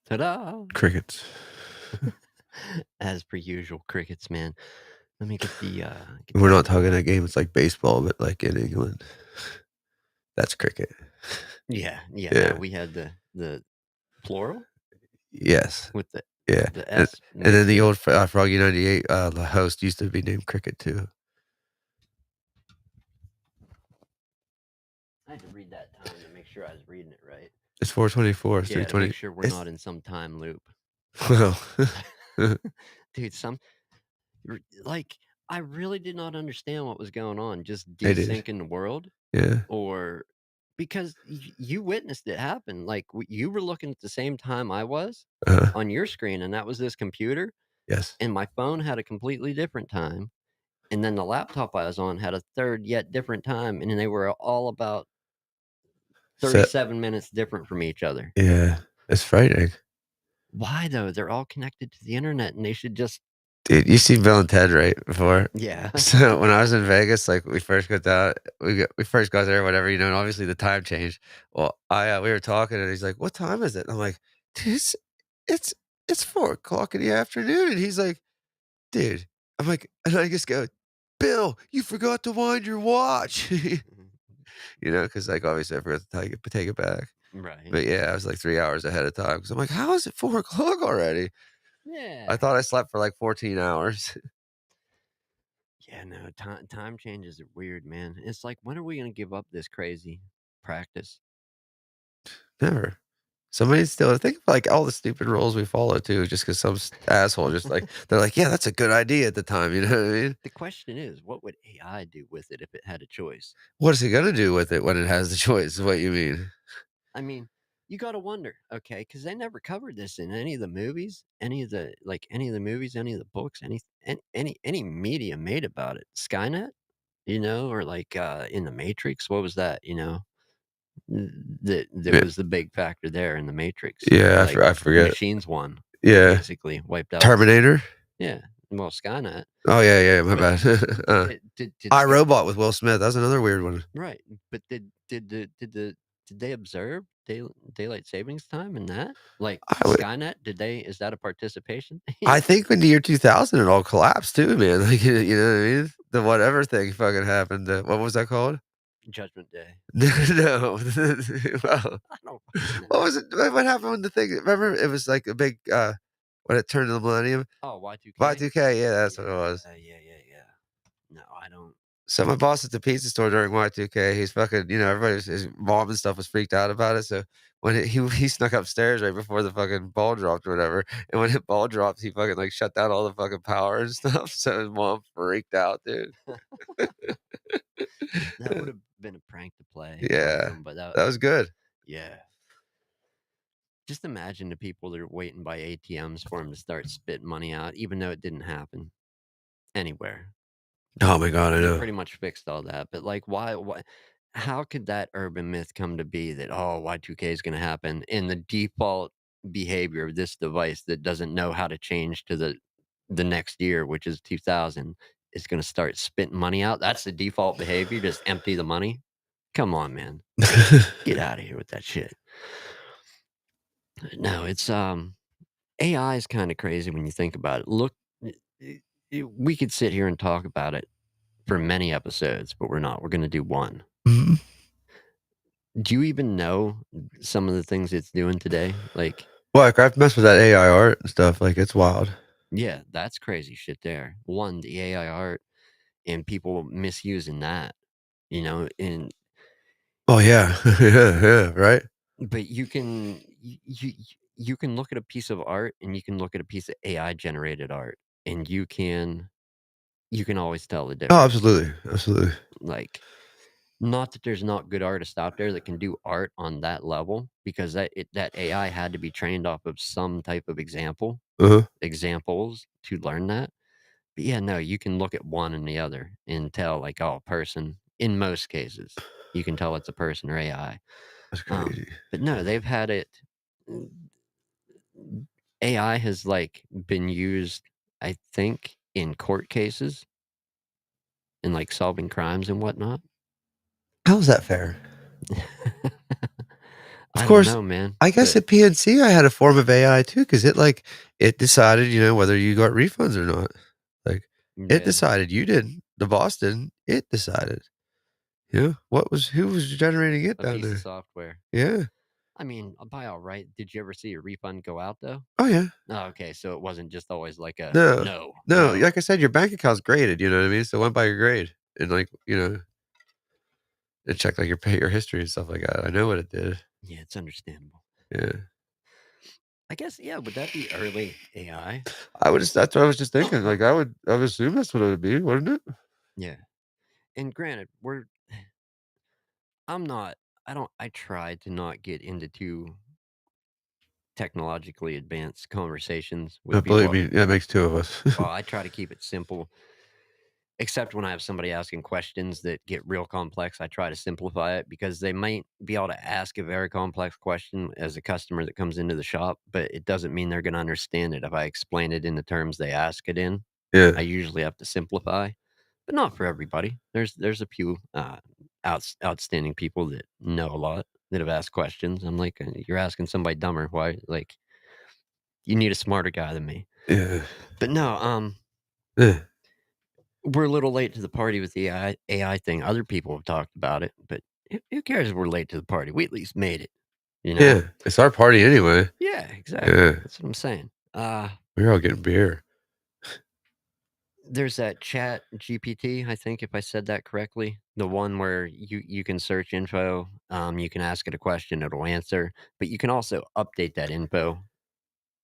Ta-da! Crickets. As per usual, crickets, man. Let me get the We're not poll talking up. a game, it's like baseball, but, like, in England. That's cricket. Yeah, no, Yeah. we had the plural Yes. with the Yeah, the and S and then mixed the in. old Froggy 98, the host used to be named Cricket too. I had to read that time to make sure I was reading it right. It's 4:24, it's Yeah, to make 3:20. sure we're not It's in some time loop. well, Dude, like, I really did not understand what was going on. Just I did. desync in the world? Yeah. Or because you witnessed it happen. Like, you were looking at the same time I was Uh-huh. on your screen, and that was this computer, Yes. and my phone had a completely different time, and then the laptop I was on had a third yet different time, and they were all about So 37 minutes different from each other. yeah, it's frightening. Why, though? They're all connected to the internet, and they should just Dude, you seen Bill and Ted, right, before? yeah. So, when I was in Vegas, like, we first got there, whatever, and obviously the time changed. Well, we were talking, and he's like, "What time is it?" And I'm like, "Dude, it's it's 4 o'clock in the afternoon," and he's like, "Dude," I'm like and I just go, "Bill, you forgot to wind your watch." Because like, obviously, I forgot to take it back. Right. But, yeah, I was, like, 3 hours ahead of time because 'cause I'm like, "How is it 4 o'clock already?" I Yeah. thought I slept for, like, 14 hours. Yeah, no, time changes are weird, man. It's like, when are we gonna give up this crazy practice? Never. Somebody still think of, like, all the stupid rules we follow too, just because some asshole just, like they're like, "Yeah, that's a good idea," at the time, you know what I mean? The question is, what would AI do with it if it had a choice? What is he gonna do with it when it has the choice, is what you mean? I mean, you gotta wonder, okay, because they never covered this in any of the movies, any of the any of the movies, any of the books, any media made about it. Skynet, or like, in The Matrix, what was that, that Yeah, was the big factor there in The Matrix. yeah, Like, I the forget. machines won and Yeah. basically wiped out the Terminator? yeah, well, Skynet, Oh, yeah, yeah, my but bad. did I, Sky Robot with Will Smith, that's another weird one. right, but did they observe daylight savings time in that? Like, I would Skynet, is that a participation? I think in the year 2000, it all collapsed too, man, like, you know what I mean? The whatever thing fucking happened, what was that called? Judgment Day. No. Well, I don't fucking what know. was it? What happened with the thing? Remember, it was like a big, when it turned to the millennium? Oh, Y2K? Y2K, yeah, that's what it was. Yeah. No, I don't So my boss at the pizza store during Y2K, he's fucking, everybody his mom and stuff was freaked out about it. So when he snuck upstairs right before the fucking ball dropped or whatever, and when the ball dropped, he fucking like shut down all the fucking power and stuff. So his mom freaked out, dude. that would've been a prank to play on Yeah, him, but that was good. yeah. Just imagine the people that are waiting by ATMs for him to start spitting money out, even though it didn't happen anywhere. Oh my god, I They know. pretty much fixed all that, but, like, why how could that urban myth come to be that, "Oh, Y2K is gonna happen," and the default behavior of this device that doesn't know how to change to the next year, which is 2000, is gonna start spitting money out? That's the default behavior, just empty the money? Come on, man. Get out of here with that shit. No, it's, AI is kinda crazy when you think about it. Look, we could sit here and talk about it for many episodes, but we're not. We're gonna do one. Mhm. Do you even know some of the things it's doing today? Like, Well, like, I've messed with that AI art and stuff, like, it's wild. yeah, that's crazy shit there. One, the AI art and people misusing that, and Oh, yeah. Yeah, yeah, right? but you can look at a piece of art and you can look at a piece of AI generated art and you can always tell the Oh, difference. absolutely, absolutely. Like, not that there's not good artists out there that can do art on that level because that AI had to be trained off of some type of Uh-huh. examples to learn that. But yeah, no, you can look at one and the other and tell like, oh, person in most cases, you can tell it's a person or AI. That's crazy. But no, they've had it mm, AI has like been used, I think, in court cases and like solving crimes and whatnot. How is that fair? Of I don't course, know, man, I guess but at PNC, I had a form of AI too, because it decided, whether you got refunds or not. Like, it yeah, decided, you didn't. The boss didn't. It decided. Who was generating it a down piece of there? software. Yeah. I mean, by all right, did you ever see a refund go out though? Oh, yeah. Oh, okay, so it wasn't just always like a No. no, No, no. like I said, your bank account's graded, you know what I mean? So it went by your grade and, it checked, like, your history and stuff like that. I know what it did. Yeah, it's understandable. Yeah. I guess, yeah, would that be early AI? That's what I was just thinking, like, I would assume that's what it would be, wouldn't it? Yeah, and granted, I'm not I try to not get into too technologically advanced conversations with Believe people. me, that makes 2 of us. Well, I try to keep it simple, except when I have somebody asking questions that get real complex. I try to simplify it because they might be able to ask a very complex question as a customer that comes into the shop, but it doesn't mean they're going to understand it if I explain it in the terms they ask it in. Yeah. I usually have to simplify, but not for everybody. There's a few outstanding people that know a lot that have asked questions. I'm like, you're asking somebody dumber. Why? Like, you need a smarter guy than me. Yeah. But no, Yeah. we're a little late to the party with the AI thing. Other people have talked about it, but who cares if we're late to the party? We at least made it, you know? Yeah. It's our party anyway. Yeah, exactly. Yeah. That's what I'm saying. We're all getting beer. There's that Chat GPT, I think, if I said that correctly, the one where you can search info, you can ask it a question, it'll answer, but you can also update that info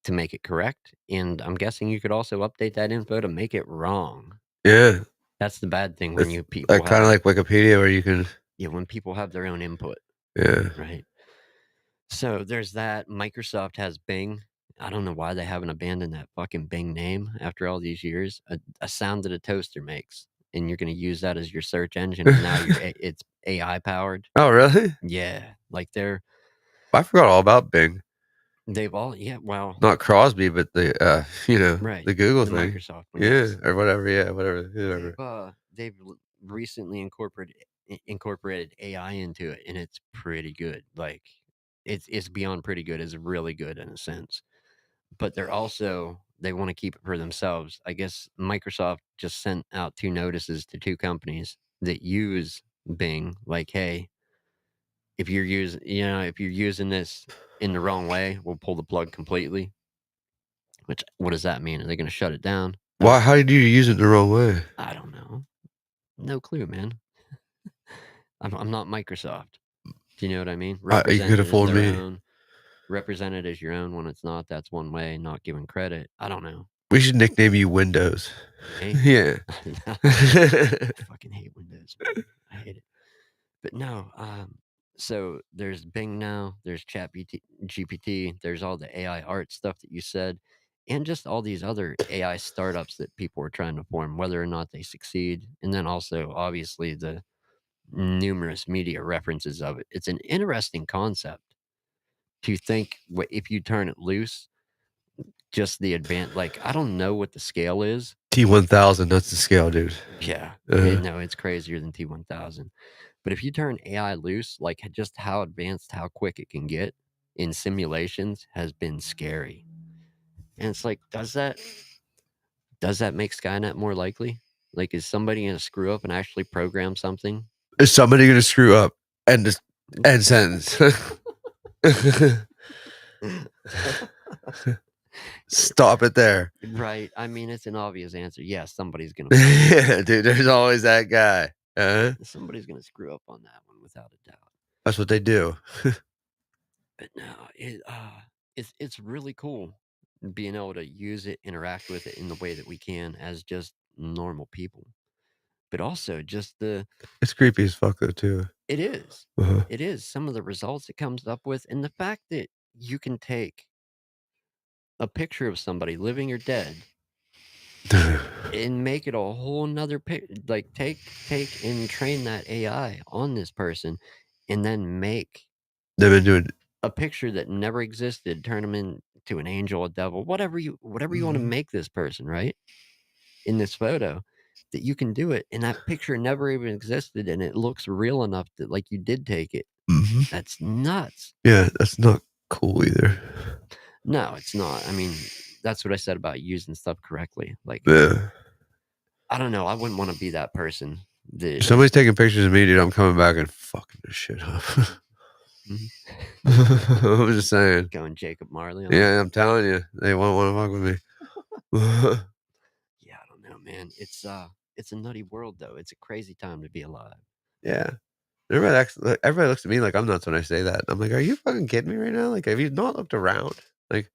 to make it correct. And I'm guessing you could also update that info to make it wrong. Yeah. That's the bad thing when It's you people like kinda have like Wikipedia where you can yeah, when people have their own input, yeah. right? So there's that. Microsoft has Bing. I don't know why they haven't abandoned that fucking Bing name after all these years. A sound that a toaster makes, and you're going to use that as your search engine, and now it's AI powered. Oh, really? Yeah, like I forgot all about Bing. they've all yeah. Well, Not Crosby, but right, the Google the thing. Microsoft one, Yeah, yes. or whatever, yeah, whatever, whoever. They've recently incorporated AI into it, and it's pretty good. Like it's beyond pretty good. It's really good in a sense. But they wanna keep it for themselves. I guess Microsoft just sent out 2 notices to 2 companies that use Bing, like, "Hey, if you're using this in the wrong way, we'll pull the plug completely." Which what does that mean? Are they gonna shut it down? Why how do you use it the wrong way? I don't know. No clue, man. I'm not Microsoft. Do you know what I mean? You could have fooled me. Represent it as your own when it's not, that's one way, not giving credit. I don't know. We should nickname you Windows. Me? Yeah. I fucking hate Windows, man. I hate it. But no, so there's Bing now, there's GPT, there's all the AI art stuff that you said, and just all these other AI startups that people are trying to form, whether or not they succeed. And then also, obviously, the numerous media references of it. It's an interesting concept to think if you turn it loose, just the advance, like, I don't know what the scale is. T1000, that's the scale, dude. Yeah. Uh, No, it's crazier than T1000. But if you turn AI loose, like just how advanced, how quick it can get in simulations has been scary. And it's like, does that make Skynet more likely? Like, is somebody gonna screw up and actually program something? is somebody gonna screw up? End sentence. Stop it there. Right. I mean, it's an obvious answer. Yes, somebody's gonna fuck up. Yeah, dude, there's always that guy. Somebody's gonna screw up on that one without a doubt. That's what they do. But no, it's really cool being able to use it, interact with it in the way that we can as just normal people. But also just It's creepy as fuck though too. it is. Uh-huh. It is some of the results it comes up with, and the fact that you can take a picture of somebody living or dead and make it a whole nother like take and train that AI on this person and then make They've been doing a picture that never existed, turn them into an angel, a devil, whatever you wanna Mhm. make this person, right? In this photo. that you can do it, and that picture never even existed, and it looks real enough that, like, you did take it. Mhm. That's nuts. Yeah, that's not cool either. No, it's not. I mean, that's what I said about using stuff correctly. Like, Yeah. I don't know, I wouldn't wanna be that person that If somebody's taking pictures of me, dude, I'm coming back and fucking this shit up. mhm. I'm just saying. Going Jacob Marley on 'em. Yeah, I'm telling you, they won't wanna fuck with me. Yeah, I don't know, man. It's a nutty world, though. It's a crazy time to be alive. Yeah. Everybody looks at me like I'm nuts when I say that. I'm like, "Are you fucking kidding me right now? Like, have you not looked around? Like,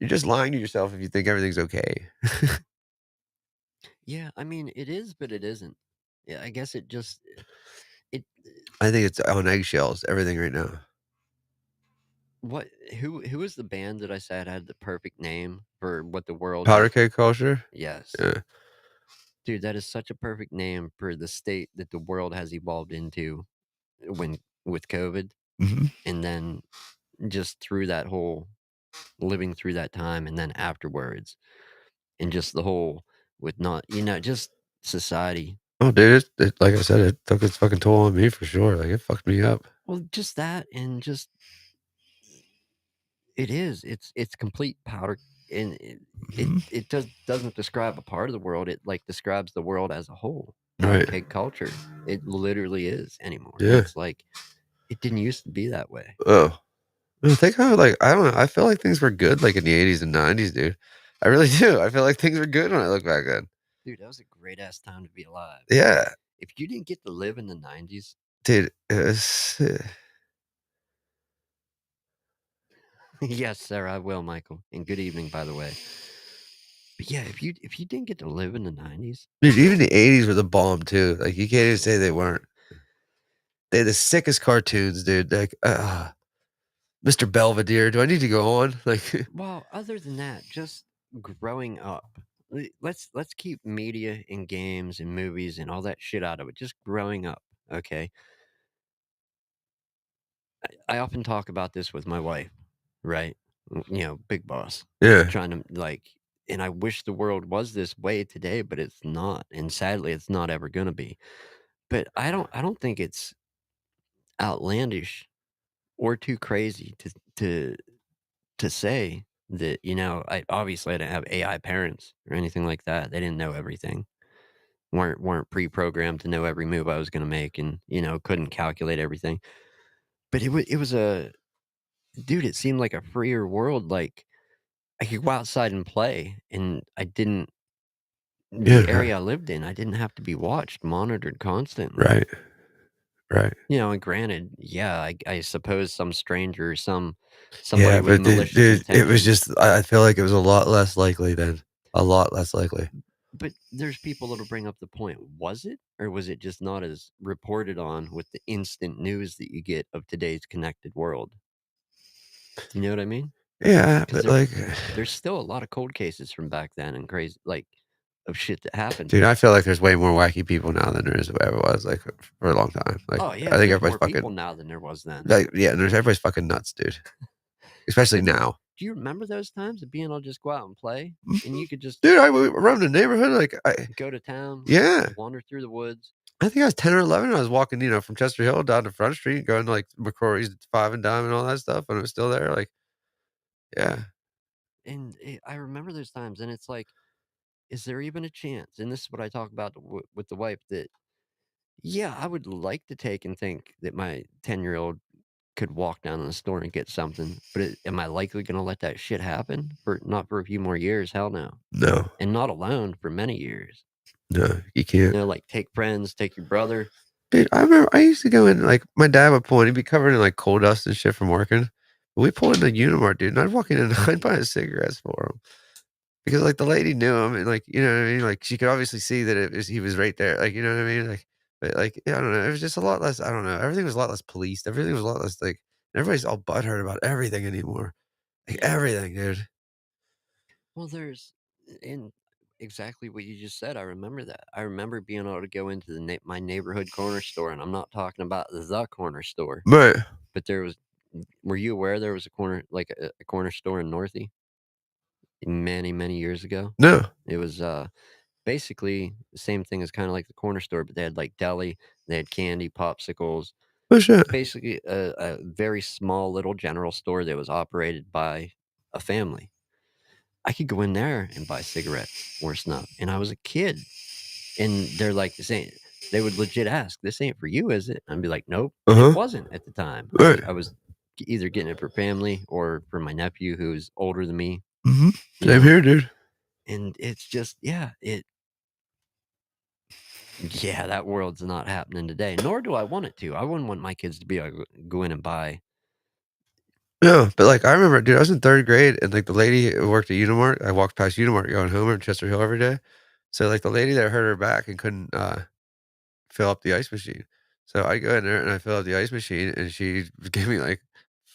you're just lying to yourself if you think everything's okay." Yeah, I mean, it is, but it isn't. Yeah, I guess it just it I think it's on eggshells, everything right now. what who is the band that I said had the perfect name for what the world Powder has. keg culture? Yes. Yeah. Dude, that is such a perfect name for the state that the world has evolved into when with COVID, Mhm. and then just through that whole living through that time and then afterwards, and just the whole with not just society. Oh, dude, it like I said, it took its fucking toll on me for sure, like, it fucked me up. Well, just that and just it is. It's complete powder, and Mhm. it doesn't describe a part of the world. It like describes the world as a whole. Powder Right. keg culture. It literally is anymore. Yeah. It's like it didn't used to be that way. Oh. I think how, like, I don't know, I feel like things were good, like, in the '80s and '90s, dude. I really do. I feel like things were good when I look back then. Dude, that was a great ass time to be alive. Yeah. If you didn't get to live in the 90s, Dude, it was yes, sir, I will, Michael. And good evening, by the way. But yeah, if you didn't get to live in the 90s, dude, even the '80s were the bomb too, like, you can't even say they weren't. They had the sickest cartoons, dude, like, Mr. Belvedere, do I need to go on? Like well, other than that, just growing up. Let's keep media and games and movies and all that shit out of it. Just growing up, okay? I often talk about this with my wife, right? Big boss. yeah. Trying to like and I wish the world was this way today, but it's not. And sadly, it's not ever gonna be. But I don't think it's outlandish or too crazy to say that, I didn't have AI parents or anything like that. They didn't know everything. Weren't pre-programmed to know every move I was gonna make and, couldn't calculate everything. But it was a dude, it seemed like a freer world, like, I could go outside and play, and I didn't the Yeah, area I lived in, I didn't have to be watched, monitored constantly. right, right. And granted, yeah, I suppose some stranger, somebody Yeah, with but malicious dude, it was intentions. just I feel like it was a lot less likely then, a lot less likely. But there's people that'll bring up the point, was it? Or was it just not as reported on with the instant news that you get of today's connected world? Do you know what I mean? Yeah, Because but, like there's still a lot of cold cases from back then and crazy like, of shit that happened. dude, I feel like there's way more wacky people now than there is ever was, like, for a long time. Like, Oh, I yeah, think there's everybody's more people fucking now than there was then. like, yeah, there's everybody's fucking nuts, dude, especially But now. do you remember those times of being able to just go out and play? And Mhm. you could just Dude, I w around the neighborhood, like, I go to town, yeah. wander through the woods, I think I was 10 or 11, I was walking, from Chester Hill down to Front Street, going to, like, McCrory's 5 and Dime and all that stuff, and it was still there, like yeah. and I remember those times, and it's like, is there even a chance? And this is what I talk about with the wife that, yeah, I would like to take and think that my 10-year-old could walk down in the store and get something, but am I likely going to let that shit happen for not for a few more years? Hell no, No, and not alone for many years. no, you can't. Like take friends, take your brother. Dude, I remember I used to go in, like, my dad would pull in, he'd be covered in, like, coal dust and shit from working. But we pulled into Unimart, dude, and I'd walk in and I'd buy his cigarettes for him. Because, like, the lady knew him and, like, you know what I mean? Like, she could obviously see that he was right there, like, you know what I mean? Like, but, like, yeah, I don't know, it was just a lot less I don't know, everything was a lot less policed, everything was a lot less, like everybody's all butthurt about everything anymore. Like, Yeah. everything, dude. Well, there's in exactly what you just said. I remember that. I remember being able to go into my neighborhood corner store, and I'm not talking about the corner store, Right. but there was. Were you aware there was a corner like a corner store in Northie many years ago? No. It was. basically the same thing as kinda like the corner store, but they had, like, deli, they had candy, popsicles. Oh, shit. Basically a very small little general store that was operated by a family. I could go in there and buy cigarettes or snuff, and I was a kid, and they're like, "This ain't." They would legit ask, "This ain't for you, is it?" I'd be like, "Nope." It Uh-huh. wasn't at the time. Right. I was either getting it for family or for my nephew who's older than me, Mhm. you Same know? here, dude. And it's just yeah, yeah, that world's not happening today, nor do I want it to. I wouldn't want my kids to be like, go in and buy. No, but, like, I remember, dude, I was in 3rd grade, and, like, the lady who worked at Unimart, I walked past Unimart going home in Chester Hill every day. So, like, the lady there hurt her back and couldn't, fill up the ice machine. So, I go in there and I fill up the ice machine, and she gave me, like,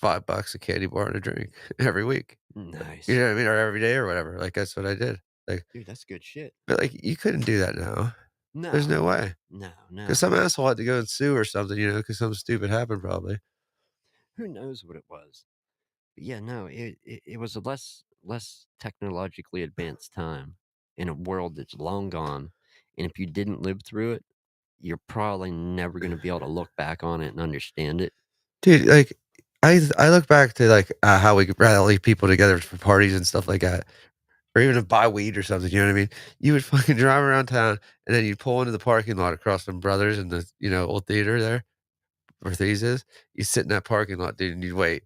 $5 a candy bar and a drink every week. You Nice. know what I mean? Or every day or whatever, like, that's what I did. Like, Dude, that's good shit. but, like, you couldn't do that now. There's no No. way. No, 'Cause no. some asshole had to go and sue or something, you know, because something stupid happened probably. Who knows what it was? But yeah, no, it was a less technologically advanced time in a world that's long gone, and if you didn't live through it, you're probably never gonna be able to look back on it and understand it. Dude, like, I look back to, like, how we could rally people together for parties and stuff like that, or even to buy weed or something, you know what I mean? You would fucking drive around town, and then you'd pull into the parking lot across from Brothers and the, old theater there, where Thies is. You sit in that parking lot, dude, and you'd wait.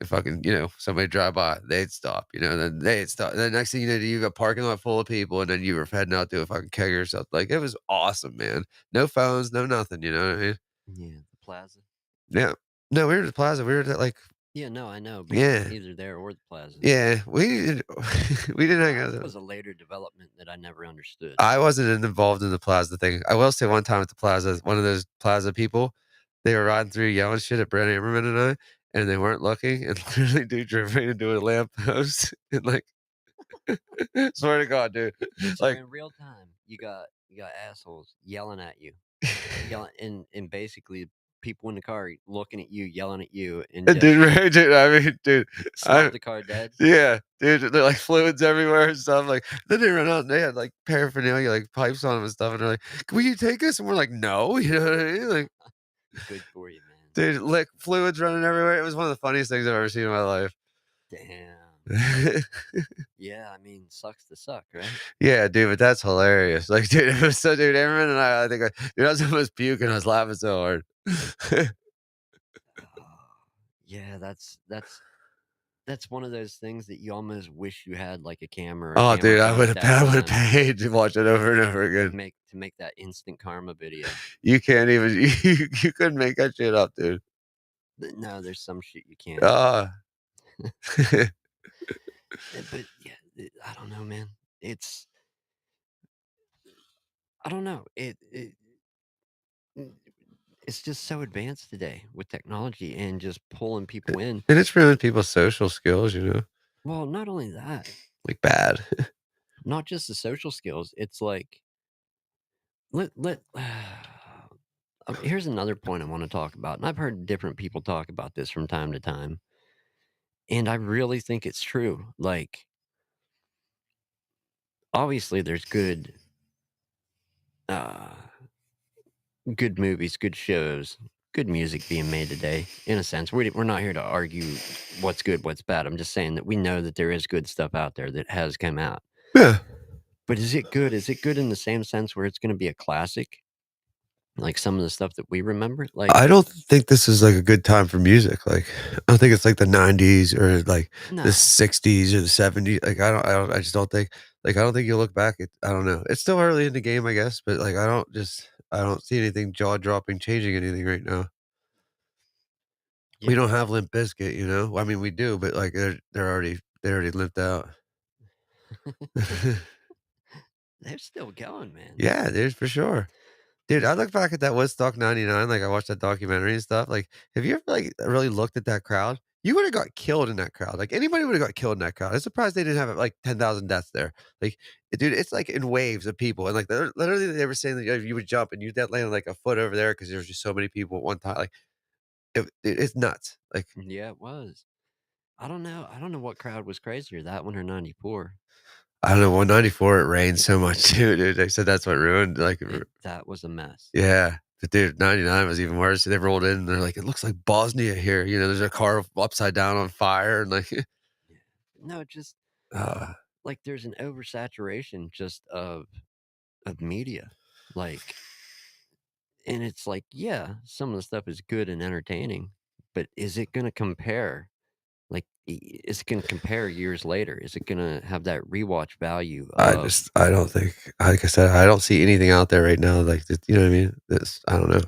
And fucking, somebody drive by, they'd stop, then they'd stop. Then next thing you know, you got a parking lot full of people, and then you were heading out to a fucking keg or something. Like, it was awesome, man. No phones, no nothing, you know what I mean? Yeah, the plaza. Yeah. No, we were at the plaza. We were at, like, Yeah, no, I know, but yeah. neither there or the plaza. Yeah, we didn't we The didn't hang out plaza there. was a later development that I never understood. I wasn't involved in the plaza thing. I will say one time at the plaza, one of those plaza people, they were riding through yelling shit at Brent Ammerman and I, and they weren't looking, and literally dude drove right into a lamppost and, like, swear to God, dude, So like, in real time, you got assholes yelling at you, yelling, and basically people in the car looking at you, yelling at you, and dude, just right, dude, I mean, dude, stop I the car dead. yeah, dude, they're, like, fluids everywhere and stuff, like, then they run out and they had, like, paraphernalia, like, pipes on them and stuff, and they're like, "Will you take us?" And we're like, "No," you know what I mean? Like, Good for you, man. dude, lick fluids running everywhere. It was one of the funniest things I've ever seen in my life. Damn. Yeah, I mean, sucks to suck, right? Yeah, dude, but that's hilarious. Like, dude, it was so dude, Aaron and I think dude, I was almost puking. I was laughing so hard. Oh, yeah, that's one of those things that you almost wish you had like a camera or a Oh, camera dude, phone at that I would have time paid to watch it over and over to again. make that instant karma video. You can't even you couldn't make that shit up, dude. No, there's some shit you can't. Ah. But yeah, I don't know, man. It's I don't know. Mm, it's just so advanced today with technology and just pulling people in. And it's ruined people's social skills, Well, not only that, like bad. not just the social skills. It's like let here's another point I want to talk about. And I've heard different people talk about this from time to time. And I really think it's true. Like obviously there's uh good movies, good shows, good music being made today. In a sense, we're not here to argue what's good, what's bad. I'm just saying that we know that there is good stuff out there that has come out. Yeah. But is it good? Is it good in the same sense where it's going to be a classic, like some of the stuff that we remember? I Like, don't think this is, like, a good time for music, like, I don't think it's like the '90s or, like, the no, '60s or the '70s, like, I just don't think like, I don't think you look back I don't know. It's still early in the game, I guess, but, like, I don't see anything jaw-dropping changing anything right now. We yeah, don't have Limp Bizkit, you know? I mean, we do, but, like, they already limped out. they're still going, man. Yeah, dude, for sure. Dude, I It's look back at that Woodstock '99, like, I watched that documentary and stuff, like, have you ever, like, really looked at that crowd? You would've got killed in that crowd, like, anybody would've got killed in that crowd. I'm surprised they didn't have, like, 10,000 deaths there. Like, dude, it's, like, in waves of people, and, like, they're literally, they were saying that, you would jump and you'd get land, like, a foot over there because there was just so many people at one time, like, it's nuts, like, yeah, it was. I don't know. I don't know what crowd was crazier, that one or '94. I don't know, 194, it rained so much too, dude. They said that's what ruined, like, That was a mess. yeah. But dude, 99 was even worse. They rolled in and they're like, "It looks like Bosnia here." You know, there's a car upside down on fire and like, Yeah. No, just uh, like there's an oversaturation just of media. Like, and it's like, yeah, some of the stuff is good and entertaining, but is it gonna compare? Like, is it gonna compare years later? Is it gonna have that rewatch value of, I don't think, like I said, I don't see anything out there right now like that, you know what I mean? This, I don't know.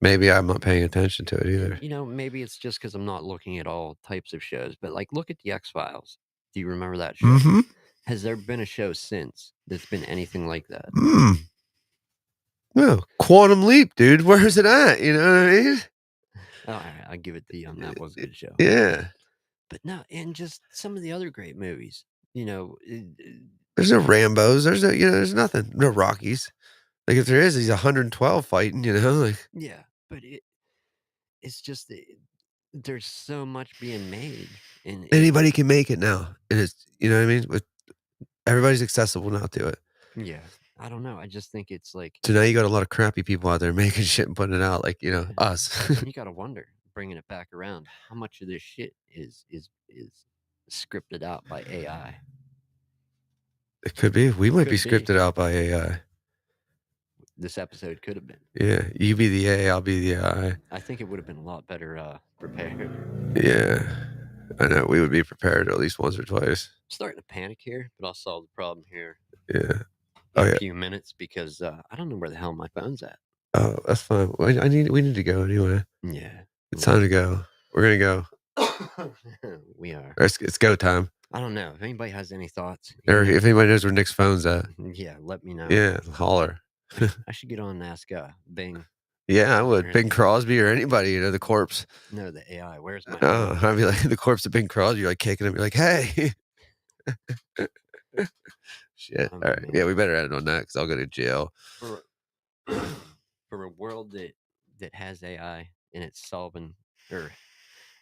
Maybe I'm not paying attention to it and either. maybe it's just because 'cause I'm not looking at all types of shows, but like, look at the X-Files. Do you remember that show? Mhm. Has there been a show since that's been anything like that? Mm. Yeah, Quantum Leap, dude. Where's it at? You know what I mean? Oh, alright, I'll give it to you on that was a good show. Yeah. But no, and just some of the other great movies, There's no Rambos. There's no, you know, there's nothing. No Rockies. Like if there is, he's 112 fighting, you know, like yeah, but it's just there's so much being made, and anybody can make it now. And it's, you know what I mean? With everybody's accessible now to it. yeah, I don't know. I just think it's like, So now you got a lot of crappy people out there making shit and putting it out, like, you know, yeah, us. and you got to wonder, bringing it back around, how much of this shit is scripted out by AI? It could be. We might be Could be. scripted out by AI. This episode could have been. Yeah. You be the A, I'll be the I. I think it would have been a lot better prepared. Yeah. I know. We would be prepared at least once or twice. Starting to panic here, but I'll solve the problem here Yeah. in Oh a yeah. few minutes because I don't know where the hell my phone's at. Oh, that's fine. Well, we need to go anyway. Yeah, It's we time to go. We're gonna go. we are. It's go time. I don't know if anybody has any thoughts. Or if anybody knows where Nick's phone's at, Yeah, let me know. yeah, holler. I should get on and ask Bing Yeah, I would. or Bing Crosby or anybody, you know, the corpse. no, the AI. Where's my Oh, phone? I'd be like the corpse of Bing Crosby, you're like kicking him, you're like, "Hey." Shit. Oh Alright. Yeah, we man, better end on that because 'cause I'll go to jail. for for a world that has AI and it's solving, or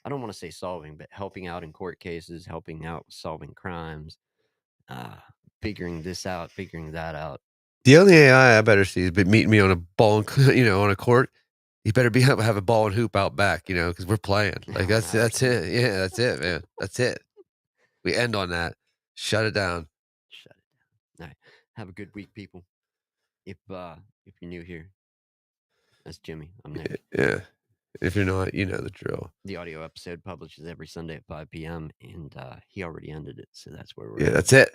I don't want to say solving, but helping out in court cases, helping out with solving crimes, uh, figuring this out, figuring that out. The only AI I better see is meeting me on a ball and you know, on a court. You better be have a ball and hoop out back, you know, because 'cause we're playing. Like, Oh no, that's it. Yeah, that's it, man. That's it. We end on that. Shut it down. shut it down. All right, have a good week, people. If you're new here, that's Jimmy. I'm Nick. Yeah. If you're not, you know the drill. The audio episode publishes every Sunday at 5 p.m. and he already ended it, so that's where we're Yeah, at. that's it.